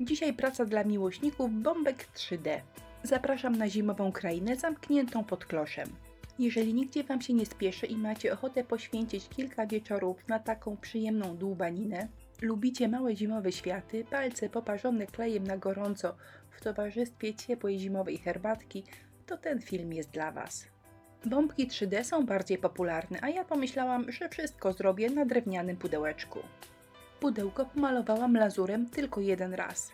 Dzisiaj praca dla miłośników bombek 3D. Zapraszam na zimową krainę zamkniętą pod kloszem. Jeżeli nigdzie Wam się nie spieszy i macie ochotę poświęcić kilka wieczorów na taką przyjemną dłubaninę, lubicie małe zimowe światy, palce poparzone klejem na gorąco w towarzystwie ciepłej zimowej herbatki, to ten film jest dla Was. Bombki 3D są bardziej popularne, a ja pomyślałam, że wszystko zrobię na drewnianym pudełeczku. Pudełko pomalowałam lazurem tylko jeden raz.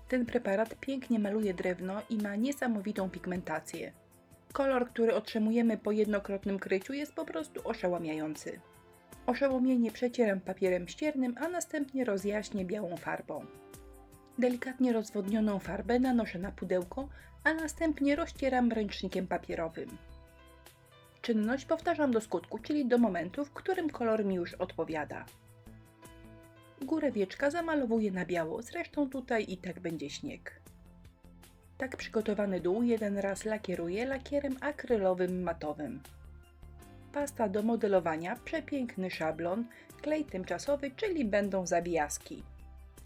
Ten preparat pięknie maluje drewno i ma niesamowitą pigmentację. Kolor, który otrzymujemy po jednokrotnym kryciu, jest po prostu oszałamiający. Oszołomienie przecieram papierem ściernym, a następnie rozjaśnię białą farbą. Delikatnie rozwodnioną farbę nanoszę na pudełko, a następnie rozcieram ręcznikiem papierowym. Czynność powtarzam do skutku, czyli do momentu, w którym kolor mi już odpowiada. Górę wieczka zamalowuję na biało, zresztą tutaj i tak będzie śnieg. Tak przygotowany dół jeden raz lakieruję lakierem akrylowym matowym. Pasta do modelowania, przepiękny szablon, klej tymczasowy, czyli będą zawijaski.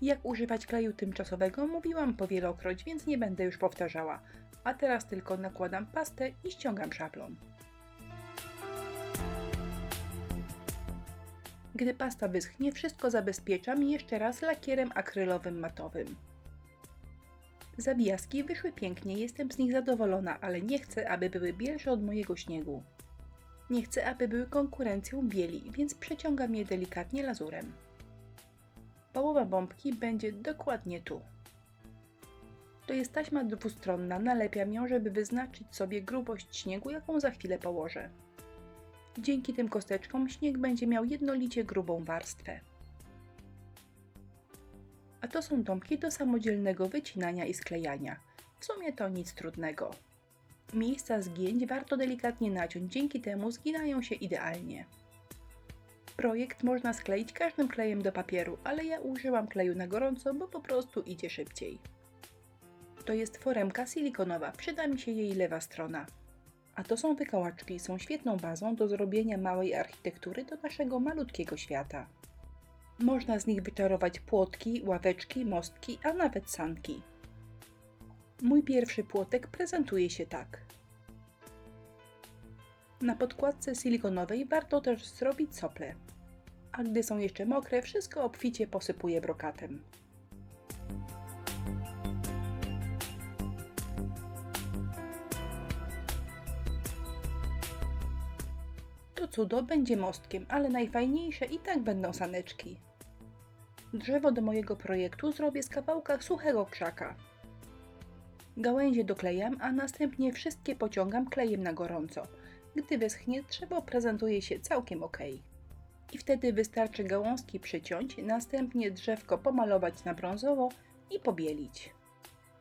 Jak używać kleju tymczasowego mówiłam powielokroć, więc nie będę już powtarzała, a teraz tylko nakładam pastę i ściągam szablon. Gdy pasta wyschnie, wszystko zabezpieczam jeszcze raz lakierem akrylowym matowym. Zawijaski wyszły pięknie, jestem z nich zadowolona, ale nie chcę, aby były bielsze od mojego śniegu. Nie chcę, aby były konkurencją bieli, więc przeciągam je delikatnie lazurem. Połowa bombki będzie dokładnie tu. To jest taśma dwustronna, nalepiam ją, żeby wyznaczyć sobie grubość śniegu, jaką za chwilę położę. Dzięki tym kosteczkom śnieg będzie miał jednolicie grubą warstwę. A to są bombki do samodzielnego wycinania i sklejania. W sumie to nic trudnego. Miejsca zgięć warto delikatnie naciąć, dzięki temu zginają się idealnie. Projekt można skleić każdym klejem do papieru, ale ja użyłam kleju na gorąco, bo po prostu idzie szybciej. To jest foremka silikonowa, przyda mi się jej lewa strona. A to są wykałaczki, są świetną bazą do zrobienia małej architektury do naszego malutkiego świata. Można z nich wyczarować płotki, ławeczki, mostki, a nawet sanki. Mój pierwszy płotek prezentuje się tak. Na podkładce silikonowej warto też zrobić sople. A gdy są jeszcze mokre, wszystko obficie posypuję brokatem. To cudo będzie mostkiem, ale najfajniejsze i tak będą saneczki. Drzewo do mojego projektu zrobię z kawałka suchego krzaka. Gałęzie doklejam, a następnie wszystkie pociągam klejem na gorąco. Gdy wyschnie, drzewo prezentuje się całkiem ok. I wtedy wystarczy gałązki przyciąć, następnie drzewko pomalować na brązowo i pobielić.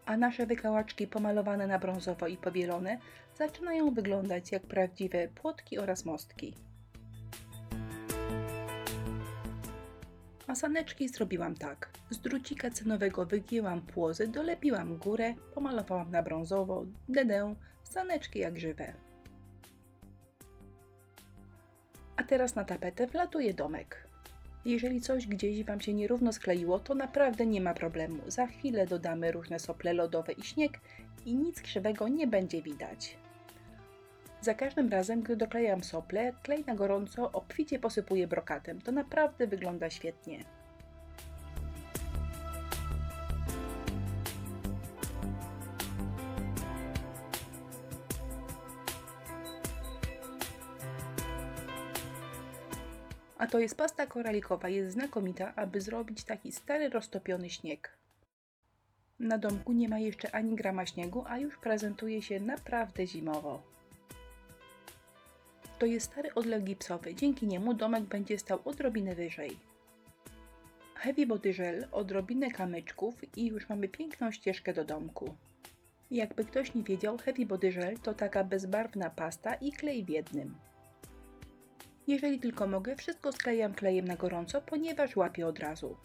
A nasze wykałaczki pomalowane na brązowo i pobielone zaczynają wyglądać jak prawdziwe płotki oraz mostki. A saneczki zrobiłam tak. Z drucika cenowego wygięłam płozy, dolepiłam górę, pomalowałam na brązowo, dedę, saneczki jak żywe. A teraz na tapetę wlatuje domek. Jeżeli coś gdzieś Wam się nierówno skleiło, to naprawdę nie ma problemu. Za chwilę dodamy różne sople lodowe i śnieg i nic krzywego nie będzie widać. Za każdym razem, gdy doklejam sople, klej na gorąco obficie posypuję brokatem. To naprawdę wygląda świetnie. A to jest pasta koralikowa, jest znakomita, aby zrobić taki stary roztopiony śnieg. Na domku nie ma jeszcze ani grama śniegu, a już prezentuje się naprawdę zimowo. To jest stary odlew gipsowy, dzięki niemu domek będzie stał odrobinę wyżej. Heavy Body Gel, odrobinę kamyczków i już mamy piękną ścieżkę do domku. Jakby ktoś nie wiedział, Heavy Body Gel to taka bezbarwna pasta i klej w jednym. Jeżeli tylko mogę, wszystko sklejam klejem na gorąco, ponieważ łapię od razu.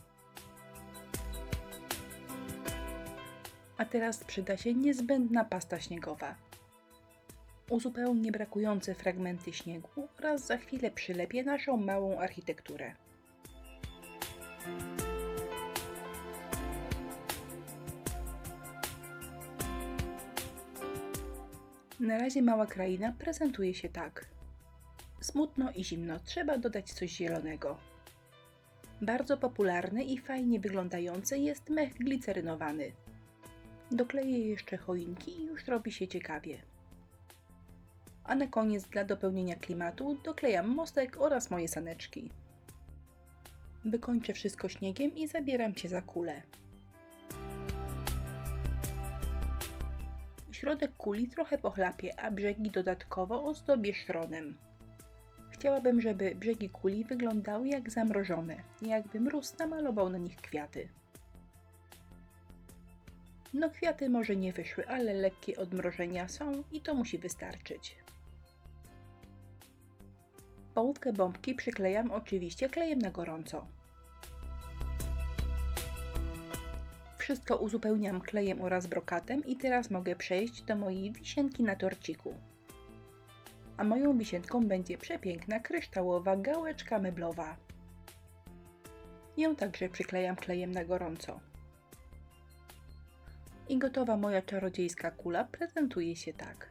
A teraz przyda się niezbędna pasta śniegowa. Uzupełnię brakujące fragmenty śniegu oraz za chwilę przylepię naszą małą architekturę. Na razie mała kraina prezentuje się tak. Smutno i zimno, trzeba dodać coś zielonego. Bardzo popularny i fajnie wyglądający jest mech glicerynowany. Dokleję jeszcze choinki i już robi się ciekawie. A na koniec dla dopełnienia klimatu doklejam mostek oraz moje saneczki. Wykończę wszystko śniegiem i zabieram się za kulę. Środek kuli trochę pochlapię, a brzegi dodatkowo ozdobię szronem. Chciałabym, żeby brzegi kuli wyglądały jak zamrożone, jakby mróz namalował na nich kwiaty. No kwiaty może nie wyszły, ale lekkie odmrożenia są i to musi wystarczyć. Połówkę bombki przyklejam oczywiście klejem na gorąco. Wszystko uzupełniam klejem oraz brokatem i teraz mogę przejść do mojej wisienki na torciku. A moją wisienką będzie przepiękna kryształowa gałeczka meblowa. Ją także przyklejam klejem na gorąco. I gotowa moja czarodziejska kula prezentuje się tak.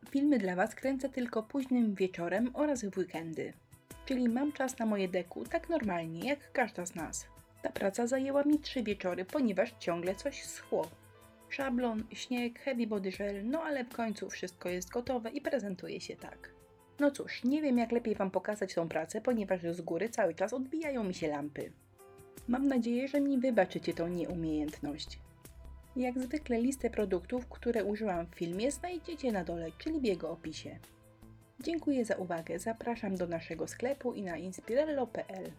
Filmy dla Was kręcę tylko późnym wieczorem oraz w weekendy. Czyli mam czas na moje deku tak normalnie jak każda z nas. Ta praca zajęła mi 3 wieczory, ponieważ ciągle coś schło. Szablon, śnieg, heavy body gel, no ale w końcu wszystko jest gotowe i prezentuje się tak. No cóż, nie wiem jak lepiej Wam pokazać tą pracę, ponieważ z góry cały czas odbijają mi się lampy. Mam nadzieję, że mi wybaczycie tą nieumiejętność. Jak zwykle listę produktów, które użyłam w filmie znajdziecie na dole, czyli w jego opisie. Dziękuję za uwagę, zapraszam do naszego sklepu i na inspirello.pl.